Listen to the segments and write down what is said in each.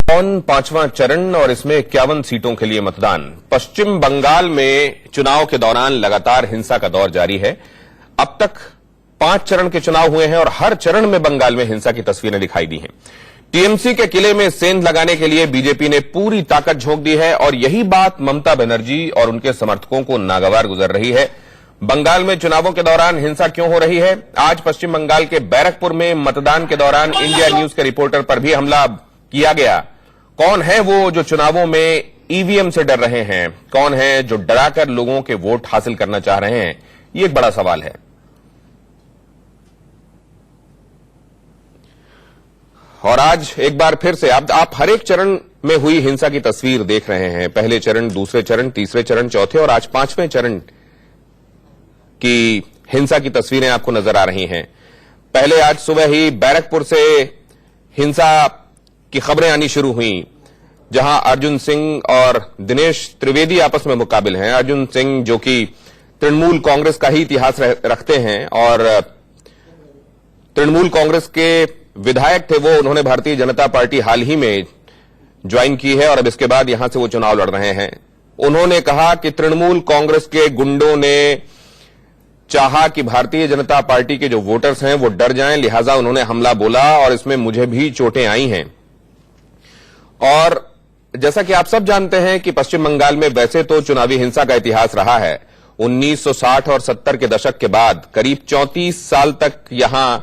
कौन पांचवां चरण और इसमें 51 सीटों के लिए मतदान। पश्चिम बंगाल में चुनाव के दौरान लगातार हिंसा का दौर जारी है। अब तक 5 चरण के चुनाव हुए हैं और हर चरण में बंगाल में हिंसा की तस्वीरें दिखाई दी हैं। टीएमसी के किले में सेंध लगाने के लिए बीजेपी ने पूरी ताकत झोंक दी है और यही बात ममता बनर्जी और उनके समर्थकों को नागवार गुजर रही है। बंगाल में चुनावों के दौरान हिंसा क्यों हो रही है? आज पश्चिम बंगाल के बैरकपुर में मतदान के दौरान इंडिया न्यूज के रिपोर्टर पर भी हमला किया गया। कौन है वो जो चुनावों में ईवीएम से डर रहे हैं? कौन है जो डराकर लोगों के वोट हासिल करना चाह रहे हैं? ये एक बड़ा सवाल है। और आज एक बार फिर से आप हर एक चरण में हुई हिंसा की तस्वीर देख रहे हैं। पहले चरण, दूसरे चरण, तीसरे चरण, चौथे और आज 5वें चरण की हिंसा की तस्वीरें आपको नजर आ रही हैं। पहले आज सुबह ही बैरकपुर से हिंसा की खबरें आनी शुरू हुई, जहां अर्जुन सिंह और दिनेश त्रिवेदी आपस में मुकाबिल हैं। अर्जुन सिंह जो कि तृणमूल कांग्रेस का ही इतिहास रखते हैं और तृणमूल कांग्रेस के विधायक थे वो, उन्होंने भारतीय जनता पार्टी हाल ही में ज्वाइन की है और अब इसके बाद यहां से वो चुनाव लड़ रहे हैं। उन्होंने कहा कि तृणमूल कांग्रेस के गुंडों ने चाहा कि भारतीय जनता पार्टी के जो वोटर्स हैं वो डर जाएं, लिहाजा उन्होंने हमला बोला और इसमें मुझे भी चोटें आई हैं। और जैसा कि आप सब जानते हैं कि पश्चिम बंगाल में वैसे तो चुनावी हिंसा का इतिहास रहा है। 1960 और 70 के दशक के बाद करीब 34 साल तक यहां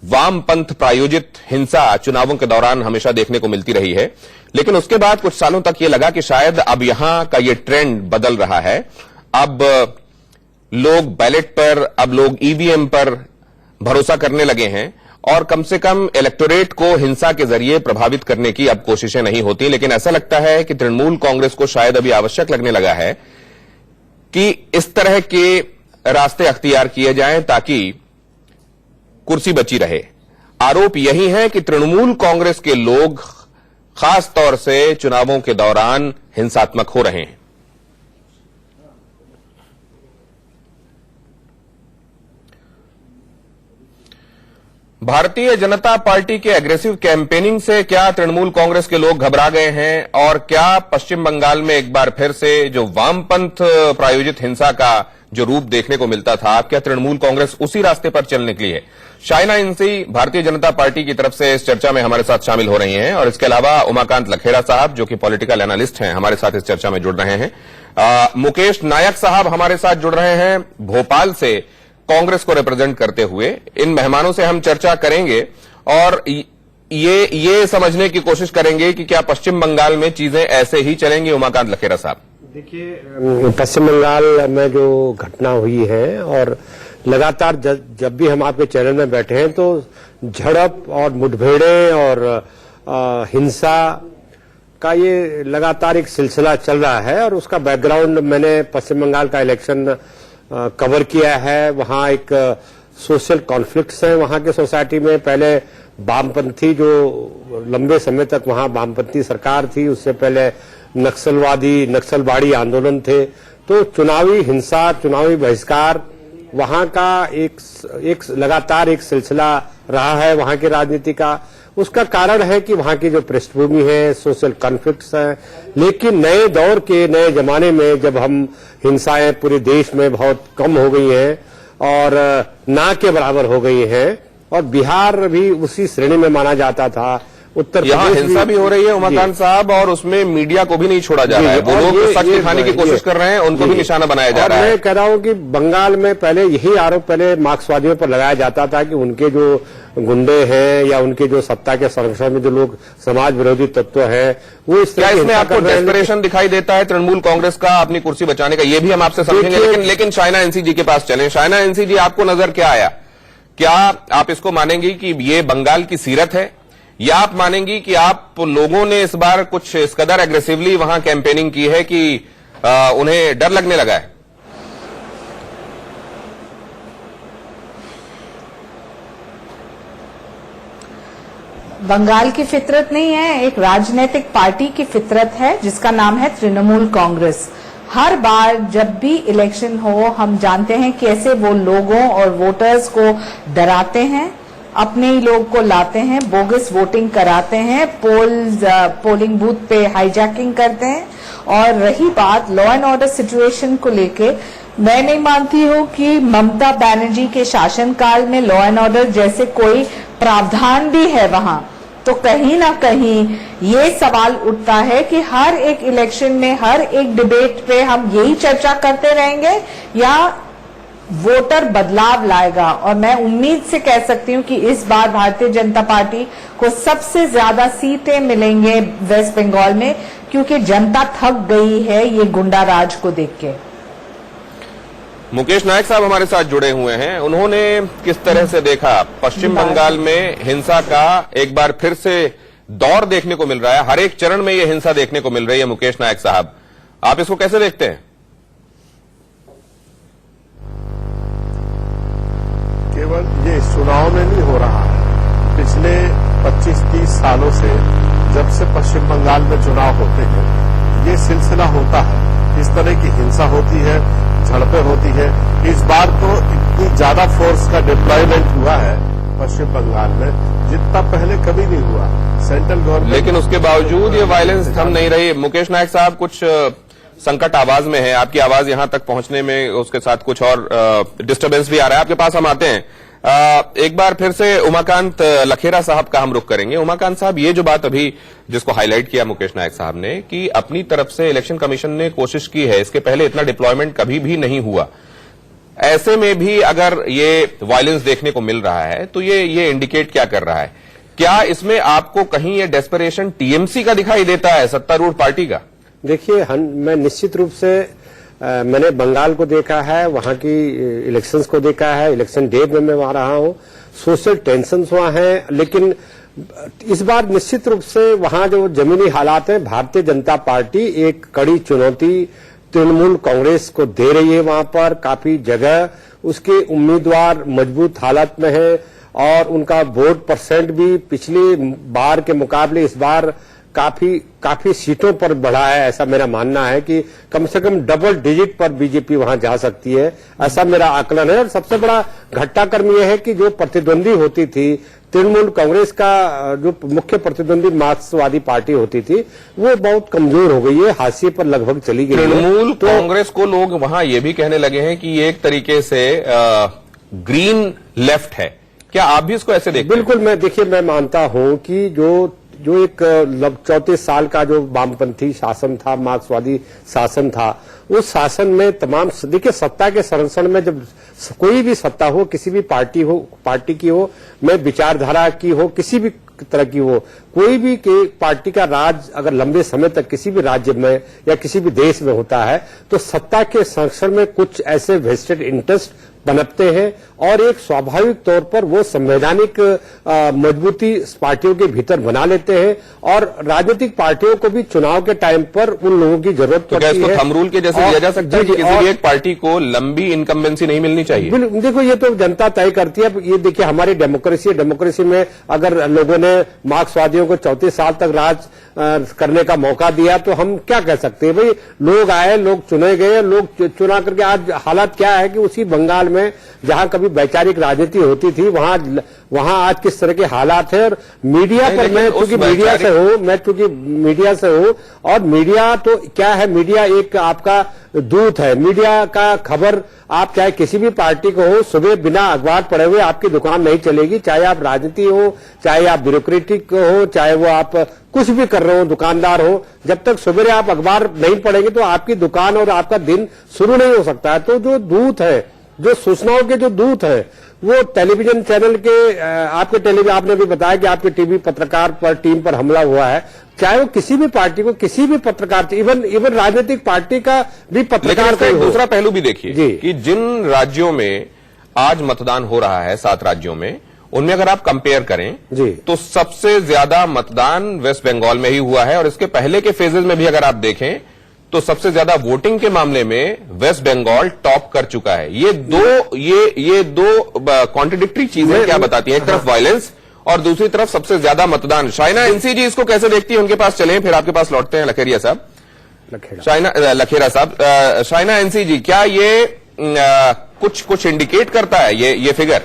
वामपंथ प्रायोजित हिंसा चुनावों के दौरान हमेशा देखने को मिलती रही है। लेकिन उसके बाद कुछ सालों तक यह लगा कि शायद अब यहां का यह ट्रेंड बदल रहा है। अब लोग बैलेट पर, अब लोग ईवीएम पर भरोसा करने लगे हैं और कम से कम इलेक्टोरेट को हिंसा के जरिए प्रभावित करने की अब कोशिशें नहीं होती। लेकिन ऐसा लगता है कि तृणमूल कांग्रेस को शायद अभी आवश्यक लगने लगा है कि इस तरह के रास्ते अख्तियार किए जाएं ताकि कुर्सी बची रहे। आरोप यही है कि तृणमूल कांग्रेस के लोग खास तौर से चुनावों के दौरान हिंसात्मक हो रहे हैं। भारतीय जनता पार्टी के एग्रेसिव कैंपेनिंग से क्या तृणमूल कांग्रेस के लोग घबरा गए हैं और क्या पश्चिम बंगाल में एक बार फिर से जो वामपंथ प्रायोजित हिंसा का जो रूप देखने को मिलता था, क्या तृणमूल कांग्रेस उसी रास्ते पर चल निकली है? शाइना इंसी भारतीय जनता पार्टी की तरफ से इस चर्चा में हमारे साथ शामिल हो रही हैं और इसके अलावा उमाकांत लखेड़ा साहब जो कि पॉलिटिकल एनालिस्ट हैं, हमारे साथ इस चर्चा में जुड़ रहे हैं। मुकेश नायक साहब हमारे साथ जुड़ रहे हैं भोपाल से, कांग्रेस को रिप्रेजेंट करते हुए। इन मेहमानों से हम चर्चा करेंगे और ये समझने की कोशिश करेंगे कि क्या पश्चिम बंगाल में चीजें ऐसे ही चलेंगी। उमाकांत लखेड़ा साहब, देखिए, पश्चिम बंगाल में जो घटना हुई है और लगातार जब भी हम आपके चैनल में बैठे हैं तो झड़प और मुठभेड़ें और हिंसा का ये लगातार एक सिलसिला चल रहा है और उसका बैकग्राउंड मैंने पश्चिम बंगाल का इलेक्शन कवर किया है। वहां एक सोशल कॉन्फ्लिक्ट्स हैं वहां के सोसाइटी में। पहले वामपंथी जो लंबे समय तक वहां वामपंथी सरकार थी, उससे पहले नक्सलवाड़ी आंदोलन थे। तो चुनावी हिंसा, चुनावी बहिष्कार वहां का एक लगातार एक सिलसिला रहा है वहां की राजनीति का। उसका कारण है कि वहां की जो पृष्ठभूमि है, सोशल कॉन्फ्लिक्ट्स हैं। लेकिन नए दौर के नए जमाने में जब हम हिंसाएं पूरे देश में बहुत कम हो गई हैं और ना के बराबर हो गई हैं और बिहार भी उसी श्रेणी में माना जाता था, उत्तर यहां हिंसा भी हो रही है उमाकांत साहब और उसमें मीडिया को भी नहीं छोड़ा जा रहा है। वो लोग सच दिखाने की कोशिश कर रहे हैं, उनको भी निशाना बनाया जा रहा है। मैं कह रहा हूं कि बंगाल में पहले यही आरोप पहले मार्क्सवादियों पर लगाया जाता था कि उनके जो गुंडे हैं या उनके जो सत्ता के संरक्षण में जो लोग समाज विरोधी तत्व हैं वो इस तरह। क्या इसमें आपको डेस्परेशन दिखाई देता है तृणमूल कांग्रेस का अपनी कुर्सी बचाने का? ये भी हम आपसे समझेंगे, लेकिन शाइना इंसी जी के पास चलें। शाइना इंसी जी, आपको नजर क्या आया? क्या आप इसको मानेंगी कि ये बंगाल की सीरत है या आप मानेंगी कि आप लोगों ने इस बार कुछ इस कदर एग्रेसिवली वहां कैंपेनिंग की है कि उन्हें डर लगने लगा है? बंगाल की फितरत नहीं है, एक राजनीतिक पार्टी की फितरत है जिसका नाम है तृणमूल कांग्रेस। हर बार जब भी इलेक्शन हो हम जानते हैं कैसे वो लोगों और वोटर्स को डराते हैं अपने ही लोग को लाते हैं, बोगस वोटिंग कराते हैं, पोलिंग बूथ पे हाईजैकिंग करते हैं। और रही बात लॉ एंड ऑर्डर सिचुएशन को लेके, मैं नहीं मानती हूँ कि ममता बनर्जी के शासनकाल में लॉ एंड ऑर्डर जैसे कोई प्रावधान भी है वहां। तो कहीं ना कहीं ये सवाल उठता है कि हर एक इलेक्शन में, हर एक डिबेट पे हम यही चर्चा करते रहेंगे या वोटर बदलाव लाएगा। और मैं उम्मीद से कह सकती हूं कि इस बार भारतीय जनता पार्टी को सबसे ज्यादा सीटें मिलेंगे वेस्ट बंगाल में, क्योंकि जनता थक गई है ये गुंडा राज को देख के। मुकेश नायक साहब हमारे साथ जुड़े हुए हैं। उन्होंने किस तरह से देखा पश्चिम बंगाल में हिंसा का एक बार फिर से दौर देखने को मिल रहा है, हर एक चरण में यह हिंसा देखने को मिल रही है। मुकेश नायक साहब, आप इसको कैसे देखते हैं? केवल ये चुनाव में नहीं हो रहा है, पिछले 25-30 सालों से जब से पश्चिम बंगाल में चुनाव होते हैं ये सिलसिला होता है। इस तरह की हिंसा होती है, झड़पें होती है। इस बार तो इतनी ज्यादा फोर्स का डिप्लॉयमेंट हुआ है पश्चिम बंगाल में जितना पहले कभी नहीं हुआ। सेंट्रल गवर्नमेंट, लेकिन उसके बावजूद ये वायलेंस थम नहीं रही। मुकेश नायक साहब, कुछ संकट आवाज में है, आपकी आवाज यहां तक पहुंचने में उसके साथ कुछ और डिस्टर्बेंस भी आ रहा है। आपके पास हम आते हैं। एक बार फिर से उमाकांत लखेरा साहब का हम रुख करेंगे। उमाकांत साहब, ये जो बात अभी जिसको हाईलाइट किया मुकेश नायक साहब ने कि अपनी तरफ से इलेक्शन कमीशन ने कोशिश की है, इसके पहले इतना डिप्लॉयमेंट कभी भी नहीं हुआ, ऐसे में भी अगर ये वायलेंस देखने को मिल रहा है तो ये इंडिकेट क्या कर रहा है? क्या इसमें आपको कहीं ये डेस्परेशन टीएमसी का दिखाई देता है, सत्तारूढ़ पार्टी का? देखिए, मैं निश्चित रूप से मैंने बंगाल को देखा है, वहां की इलेक्शंस को देखा है, इलेक्शन डे में मैं वहां रहा हूं, सोशल टेंशन्स वहां हैं। लेकिन इस बार निश्चित रूप से वहां जो जमीनी हालात हैं, भारतीय जनता पार्टी एक कड़ी चुनौती तृणमूल कांग्रेस को दे रही है। वहां पर काफी जगह उसके उम्मीदवार मजबूत हालत में है और उनका वोट परसेंट भी पिछली बार के मुकाबले इस बार काफी सीटों पर बढ़ा है। ऐसा मेरा मानना है कि कम से कम डबल डिजिट पर बीजेपी वहां जा सकती है, ऐसा मेरा आकलन है। और सबसे बड़ा घटनाक्रम यह है कि जो प्रतिद्वंदी होती थी तृणमूल कांग्रेस का, जो मुख्य प्रतिद्वंदी मार्क्सवादी पार्टी होती थी, वो बहुत कमजोर हो गई है, हाशिए पर लगभग चली गई है। तृणमूल कांग्रेस को लोग वहां ये भी कहने लगे हैं कि ये एक तरीके से ग्रीन लेफ्ट है। क्या आप भी इसको ऐसे देखते हैं? बिल्कुल, मैं मानता हूं कि जो एक 34 साल का जो वामपंथी शासन था, मार्क्सवादी शासन था, उस शासन में तमाम, देखिए सत्ता के संरक्षण में जब कोई भी सत्ता हो, किसी भी पार्टी की हो, मैं विचारधारा की हो, किसी भी तरह की हो, कोई भी पार्टी का राज अगर लंबे समय तक किसी भी राज्य में या किसी भी देश में होता है तो सत्ता के संरक्षण में कुछ ऐसे वेस्टेड इंटरेस्ट पनपते हैं और एक स्वाभाविक तौर पर वो संवैधानिक मजबूती पार्टियों के भीतर बना लेते हैं और राजनीतिक पार्टियों को भी चुनाव के टाइम पर उन लोगों की जरूरत पड़ती है। तो क्या इसको थंब रूल के जैसे लिया जा सकता है कि किसी भी एक पार्टी को लंबी इनकम्बेंसी नहीं मिलनी चाहिए? देखो, ये तो जनता तय करती है। ये देखिए, हमारी डेमोक्रेसी में अगर लोगों ने मार्क्सवादियों को 34 साल तक राज करने का मौका दिया तो हम क्या कह सकते हैं? भाई, लोग आए, लोग चुने गए, लोग चुना करके आज हालात क्या है कि उसी बंगाल में जहां कभी वैचारिक राजनीति होती थी वहां आज किस तरह के हालात है। और मीडिया पर मैं चूंकि मीडिया से हूं और मीडिया तो क्या है, मीडिया एक आपका दूत है। मीडिया का खबर आप चाहे किसी भी पार्टी को हो, सुबह बिना अखबार पढ़े हुए आपकी दुकान नहीं चलेगी, चाहे आप राजनीति हो, चाहे आप ब्यूरोक्रेटिक हो, चाहे वो आप कुछ भी कर रहे हो, दुकानदार हो, जब तक सुबह आप अखबार नहीं पढ़ेंगे तो आपकी दुकान और आपका दिन शुरू नहीं हो सकता है। तो जो दूत है, जो सूचनाओं के जो दूत है, वो टेलीविजन चैनल के आपने भी बताया कि आपके टीवी पत्रकार पर टीम पर हमला हुआ है, चाहे वो किसी भी पार्टी को, किसी भी पत्रकार, इवन राजनीतिक पार्टी का भी पत्रकार का दूसरा पहलू भी देखिए कि जिन राज्यों में आज मतदान हो रहा है, 7 राज्यों में, उनमें अगर आप कंपेयर करें तो सबसे ज्यादा मतदान वेस्ट बंगाल में ही हुआ है और इसके पहले के फेजेज में भी अगर आप देखें तो सबसे ज्यादा वोटिंग के मामले में वेस्ट बंगाल टॉप कर चुका है। ये दो कॉन्ट्रडिक्टरी चीजें क्या बताती हैं? एक तरफ वायलेंस और दूसरी तरफ सबसे ज्यादा मतदान। शाइना एनसी जी इसको कैसे देखती है? उनके पास चलें, फिर आपके पास लौटते हैं लखेरा साहब। शाइना एनसी जी, क्या ये कुछ इंडिकेट करता है ये फिगर?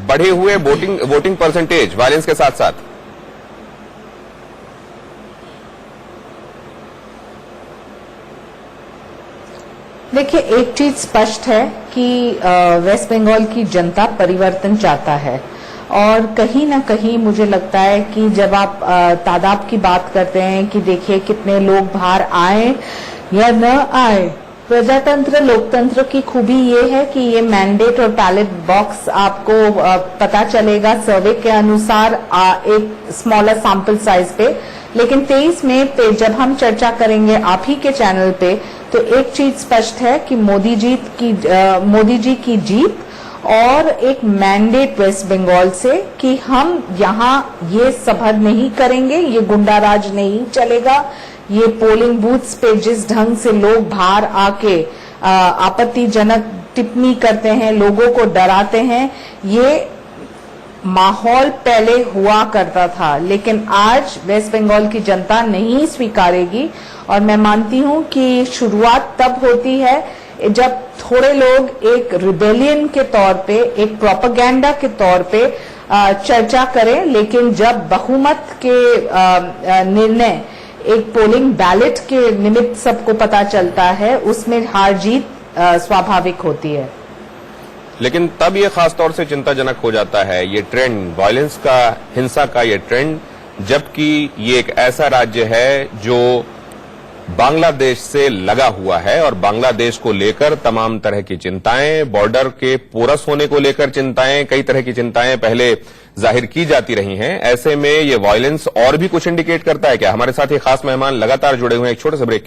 बढ़े हुए वोटिंग परसेंटेज वायलेंस के साथ साथ? देखिए, एक चीज स्पष्ट है कि वेस्ट बंगाल की जनता परिवर्तन चाहता है और कहीं ना कहीं मुझे लगता है कि जब आप तादाद की बात करते हैं कि देखिए कितने लोग बाहर आए या न आए, प्रजातंत्र लोकतंत्र की खूबी ये है कि ये मैंडेट और बैलेट बॉक्स आपको पता चलेगा सर्वे के अनुसार एक स्मॉलर सैंपल साइज पे। लेकिन 23 मई पे जब हम चर्चा करेंगे आप ही के चैनल पे, तो एक चीज स्पष्ट है कि मोदी जी की जीत और एक मैंडेट वेस्ट बंगाल से कि हम यहाँ ये सभा नहीं करेंगे, ये गुंडाराज नहीं चलेगा, ये पोलिंग बूथ्स पे जिस ढंग से लोग बाहर आके आपत्तिजनक टिप्पणी करते हैं, लोगों को डराते हैं, ये माहौल पहले हुआ करता था, लेकिन आज वेस्ट बंगाल की जनता नहीं स्वीकारेगी। और मैं मानती हूं कि शुरुआत तब होती है जब थोड़े लोग एक रिबेलियन के तौर पे, एक प्रोपेगेंडा के तौर पे चर्चा करें, लेकिन जब बहुमत के निर्णय एक पोलिंग बैलेट के निमित्त सबको पता चलता है, उसमें हार जीत स्वाभाविक होती है। लेकिन तब ये खासतौर से चिंताजनक हो जाता है ये ट्रेंड, वायलेंस का, हिंसा का ये ट्रेंड, जबकि ये एक ऐसा राज्य है जो बांग्लादेश से लगा हुआ है और बांग्लादेश को लेकर तमाम तरह की चिंताएं, बॉर्डर के पोरस होने को लेकर चिंताएं, कई तरह की चिंताएं पहले जाहिर की जाती रही हैं। ऐसे में ये वायलेंस और भी कुछ इंडिकेट करता है क्या? हमारे साथ ये खास मेहमान लगातार जुड़े हुए हैं। एक छोटे से ब्रेक